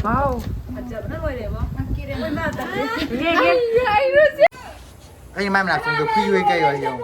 와우. Anh mai làm xong được quy huê cây rồi hiểu.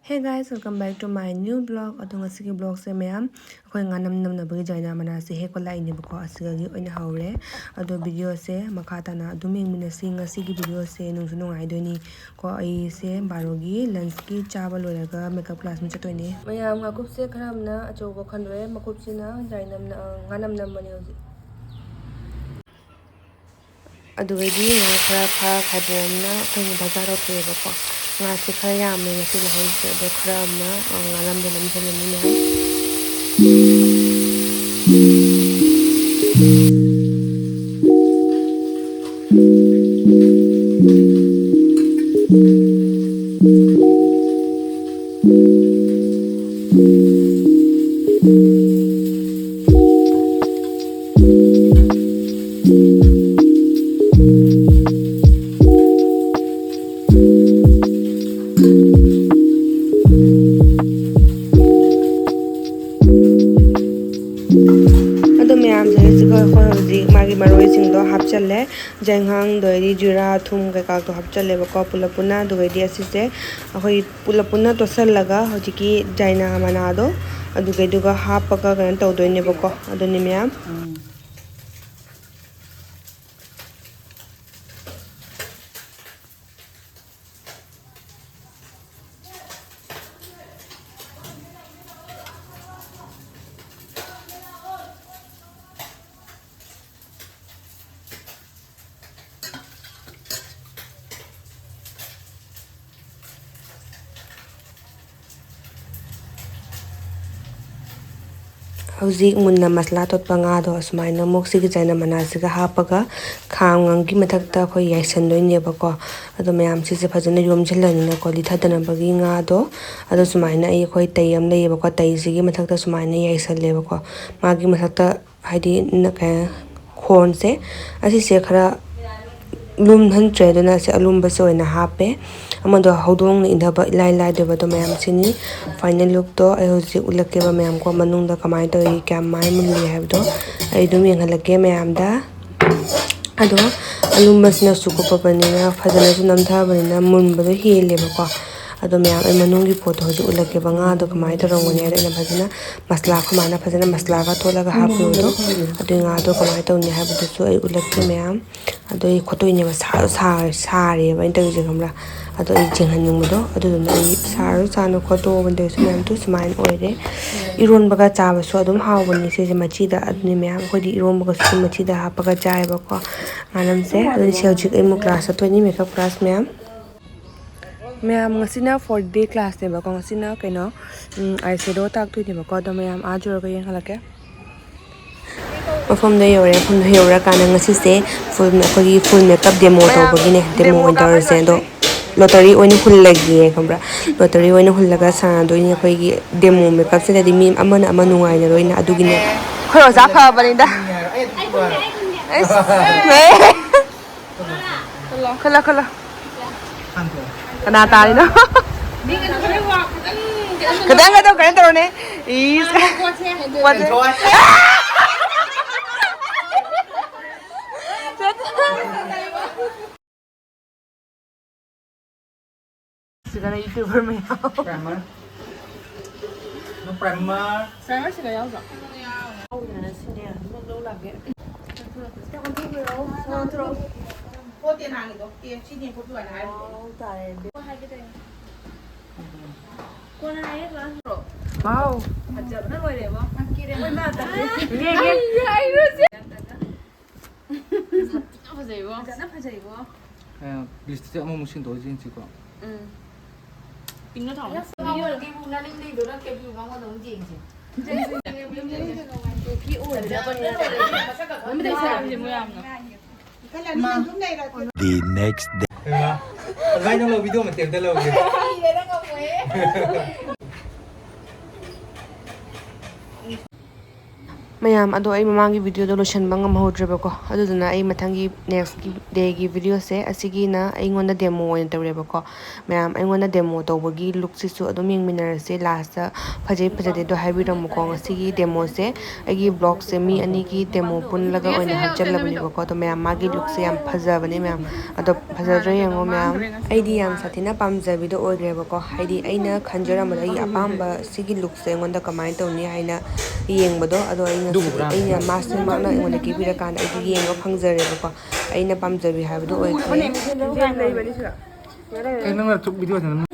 Hey guys, welcome back to my new vlog. Atong asigi vlog se mayam akhoi nga nam na bagi jaina mana se he ko lai ni bako asigi oina haure ado video se makata na duming mina singa sigi video se nung sunung ai doni ko ai se barogi lunch ki chaba loraga makeup class mi chatoi ni mayam nga kup se kharam na acho ko khanre makup sina jaina na nga nam mani hoji ado di nga khara khabom na thong bazar ro te bako nga si khara ya me nga si lahoi se do khara ma nga nam de nam jani ni na magi maroi sing do hap challe janghang doiri jura thum ka ka to hap challe ba ko pulapuna doiri asise ahoi pulapuna to sal laga hojiki jaina mana do adu ke duga hap ka kan to doine ba ko adu ni myam hauzik munna masla tot panga do asmaina moksi gi jaina manasiga hapaga khang gi mathakta khoi yaisan doine bako ado mayam si se phajana yom jhalani na ko li thadana bagi nga do ado sumaina ai khoi tayam lei bako tai sigi mathakta sumaina yaisan le bako magi mathakta haidi na ka khon se asi se khara lum han tre dona se alum ba so na hape amado hodong ni indaba lai de ba to mayam sini final look to ai hoji ulake ba mayam ko manung da kamai to ri kam mai mun li have do ai dum yang halake mayam da ado alum basna su ko pa bani na phajana su nam tha bani na mun ba do hele ba ko ado mayam ai manung gi photo hoji ulake ba nga do kamai to rong ne na phajana masla ko mana phajana masla ka to laga ha pu do ado nga do kamai to ni have do su ai ulake mayam ado i khotoi ni ba sa re ba inta ji kamra ado i jinghan ning do ado na i saru chano khoto bande su nam tu smile oire iron baga cha ba so adum haw bani se je machi da adni myam khodi iron baga su machi da ha baga jai ba ko anam se ado seljik ai mu class to ni makeup class myam ngasina 4 day class ne ba ko ngasina kaino ai shadow tak tu ni ba ko do myam a jor ga yang halake from the yore from the yore kana ngasi se full makeup demo to bagi ne demo inter sendo lottery oni hul lagi kambra lottery oni hul laga sa do ni khoi gi demo makeup se di mi amana amanu ngai ne roina adugi ne khoro za pha balinda khala kana ta ni no kadang kan to ne is what Segala YouTuber may Primer. No primer. Primer sila yaw sa. Oh, na siya. Magdaw lagi. Ko tiền hàng ito. Xin tiền phụ tuần hai. Tại. Có hai cái tiền. Cô này hết rồi. Wow. Ajar na loy debo. Kirim. Oi na ta. Ye. Ai ro si. Sat na phajaibo. Na phajaibo. List se ama musin do jin chi ko. Tính nó thỏng. Video là cái vùng ra linh linh đó là cái vùng nó giống gì chứ? The next day. Ngay trong video mà tìm tới lâu kìa. ꯃꯌꯥꯝ ꯑꯗꯣ ꯑꯩ ꯃꯃꯥꯡꯒꯤ ꯚꯤꯗꯤꯑꯣꯗꯣ ꯂꯣꯏꯁꯤꯟꯕ ꯉꯝꯍꯧꯗ꯭ꯔꯦꯕꯀꯣ ꯑꯗꯨꯗꯨꯅ ꯑꯩ ꯃꯊꯪꯒꯤ ꯅꯦꯛꯁꯀꯤ ꯗꯦꯒꯤ ꯚꯤꯗꯤꯑꯣꯁꯦ ꯑꯁꯤꯒꯤꯅ ꯑꯩꯉꯣꯟꯗ ꯗꯦꯃꯣ ꯑꯣꯏꯅ ꯇꯧꯔꯦꯕꯀꯣ ꯃꯌꯥꯝ ꯑꯩꯉꯣꯟꯗ ꯗꯦꯃꯣ ꯇꯧꯕꯒꯤ ꯂꯨꯛꯁꯤꯁꯨ ꯑꯗꯨꯝ ꯌꯦꯡꯃꯤꯟꯅꯔꯁꯦ ꯂꯥꯁꯇ ꯐꯖꯩ ꯐꯖꯗꯦꯗꯣ ꯍꯥꯏꯕꯤꯔꯝꯃꯨꯀꯣ ꯉꯁꯤꯒꯤ ꯗꯦꯃꯣꯁꯦ ꯑꯩꯒꯤ ꯕ꯭ꯂꯣꯛꯁꯦ ꯃꯤ ꯑꯅꯤꯒꯤ ꯗꯦꯃो ꯄꯨꯜꯂꯒ ꯑꯣꯏꯅ ꯍꯥꯞꯆꯜꯂꯕꯅꯦꯕꯀꯣ ꯑꯗꯣ ꯃꯌꯥꯝ ꯃꯥꯒꯤ ꯂꯨꯛꯁꯦ ꯌꯥꯝ ꯐꯖꯕꯅꯦ ꯃꯌꯥꯝ ꯑꯗꯣ ꯐꯖꯗ꯭ꯔꯥ ꯌꯦꯡꯉꯣ ꯃꯌꯥꯝ ꯑꯩꯗꯤ ꯌꯥꯝ ꯁꯥꯊꯤꯅ ꯄꯥꯝꯖꯕꯤꯗꯣ ꯑꯣꯏꯈ꯭ꯔꯦꯕꯀꯣ ꯍꯥꯏꯗꯤ ꯑꯩꯅ ꯈꯟꯖꯔꯝꯕꯗ ꯑꯩꯒꯤ ꯑꯄꯥꯝꯕ ꯁꯤꯒꯤ ꯂꯨꯛꯁꯦ ꯑꯩꯉꯣꯟꯗ ꯀꯃꯥꯏꯅ ꯇꯧꯅꯤ ꯍꯥꯏꯅ ꯌꯦꯡꯕꯗꯣ ꯑꯗꯣ ꯑꯩ ꯉꯁꯤ ꯑꯩꯅ ꯃꯥꯁꯇꯔꯃꯛꯅ ꯑꯩꯉꯣꯟꯗ ꯀꯦꯕꯤꯔꯀꯥꯟꯗ ꯑꯩꯗꯣ ꯌꯦꯡꯕ ꯐꯪꯖꯔꯦꯕꯀꯣ ꯑꯩꯅ ꯄꯥꯝꯖꯕꯤ ꯍꯥꯏꯕꯗꯣ ꯑꯣꯏꯈ꯭ꯔꯦ ꯅꯪꯅ ꯚꯤꯗꯤꯑꯣ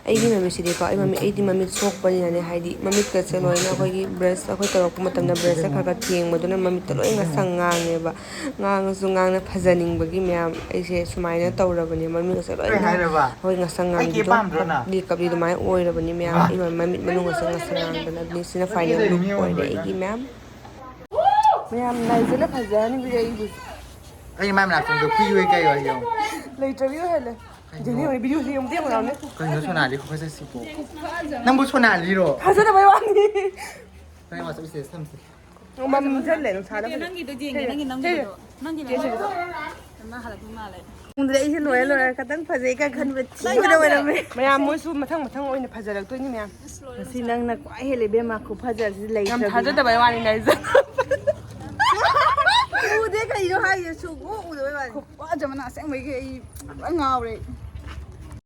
ꯑꯩꯒꯤ ꯃꯃꯤꯠꯁꯤꯗꯤꯀꯣ ꯑꯩꯗꯤ ꯃꯃꯤꯠ ꯁꯣꯛꯄꯅꯤꯅꯅꯦ ꯍꯥꯏꯗꯤ ꯃꯃꯤꯠꯀꯁꯦ ꯂꯣꯏꯅ ꯑꯩꯈꯣꯏꯒꯤ ꯕ꯭ꯔꯁ ꯑꯩꯈꯣꯏ ꯇꯧꯔꯛꯄ ꯃꯇꯝꯗ ꯕ꯭ꯔꯁꯁꯦ ꯈꯔ ꯈꯔ ꯊꯦꯡꯕꯗꯨꯅ ꯃꯃꯤꯠꯇ ꯂꯣꯏ ꯉꯁꯪ ꯉꯥꯡꯉꯦꯕ ꯉꯥꯡꯉꯁꯨ ꯉꯥꯡꯅ ꯐꯖꯅꯤꯡꯕꯒꯤ ꯃꯌꯥꯝ ꯑꯩꯁꯦ ꯁꯨꯃꯥꯏꯅ ꯇꯧꯔꯕꯅꯦ ꯃꯃꯤꯠꯀꯁꯦ ꯂꯣꯏꯅ ꯑꯩꯈꯣꯏ ꯉꯁꯪ ꯉꯥꯡꯕꯤꯗꯣ ꯀꯞꯂꯤ ꯀꯞꯂꯤ ꯑꯗꯨꯃꯥꯏꯅ ꯑꯣꯏꯔꯕꯅꯤ ꯃꯌꯥꯝ ꯑꯩ ꯃꯃꯤꯠ ꯃꯅꯨꯡꯗꯁꯨ ꯉꯁꯪ ꯉꯥꯡꯗꯅ ꯑꯗꯨꯅꯤ ꯁꯤꯅ ꯐꯥꯏꯅꯦꯜ ꯂꯨꯛ ꯑꯣꯏꯔꯦ ꯑꯩꯒꯤ ꯃꯌꯥꯝ ꯂꯥꯏꯖꯅ ꯐꯖꯍꯟꯕꯤꯔꯦ ꯑꯩꯕꯨ ꯑꯩ ꯃꯥꯏ ꯃꯅꯥꯛꯇ ꯀꯨꯏ ꯀꯩ ꯋꯥ ꯌꯦꯡꯉꯣ ꯂꯩꯇ꯭ꯔꯕꯤ ꯑꯣꯏꯍꯜꯂꯦ ꯚꯤꯗꯤꯑꯣꯁꯦ ꯌꯦꯡꯕꯗꯤ ꯌꯥꯝ ꯀꯩꯅꯣ ꯁꯣꯅꯥꯂꯤ ꯈꯨꯐꯖ ꯁꯤꯕꯣ ꯅꯪꯕꯨ ꯁꯣꯅꯥꯂꯤꯔꯣ ꯐꯖꯗꯕꯩ ꯋꯥꯅꯤ ꯅꯪ ꯋꯥꯆꯞ ꯏꯁꯇꯦꯇꯁ ꯊꯝꯁꯦ ꯃꯝꯁꯤꯜꯂꯦ ꯅꯨꯡꯁꯥꯗ ꯑꯩꯁꯦ ꯂꯣꯏꯔ ꯈꯤꯇꯪ ꯐꯖꯩ ꯀꯥꯏ ꯈꯟꯕ ꯊꯤꯕꯗ ꯑꯣꯏꯔꯝꯃꯦ ꯃꯌꯥꯝ ꯃꯣꯏꯁꯨ ꯃꯊꯪ ꯑꯣꯏꯅ ꯐꯖꯔꯛꯇꯣꯏꯅꯤ ꯃꯌꯥꯝ ꯉꯁꯤ ꯅꯪꯅ ꯈ꯭ꯋꯥꯏ ꯍꯦꯜꯂꯤ ꯏꯕꯦꯝꯃ ꯈꯨꯐꯖꯁꯤ ꯂꯩ ꯌꯥꯝ ꯊꯥꯖꯗꯕꯩ ꯋꯥꯅꯤ ꯅꯥꯏꯖ ꯎꯗꯦ ꯀꯩꯅꯣ ꯍꯥꯏꯁꯦ ꯁꯨꯡꯎ ꯎꯗꯕꯩ ꯋꯥꯅꯤ ꯈꯨꯐꯖ ꯑꯃꯅ ꯑꯁꯦꯡꯕꯒꯤ ꯑꯩ ꯄꯨꯔꯥ ꯉꯥꯎꯔꯦ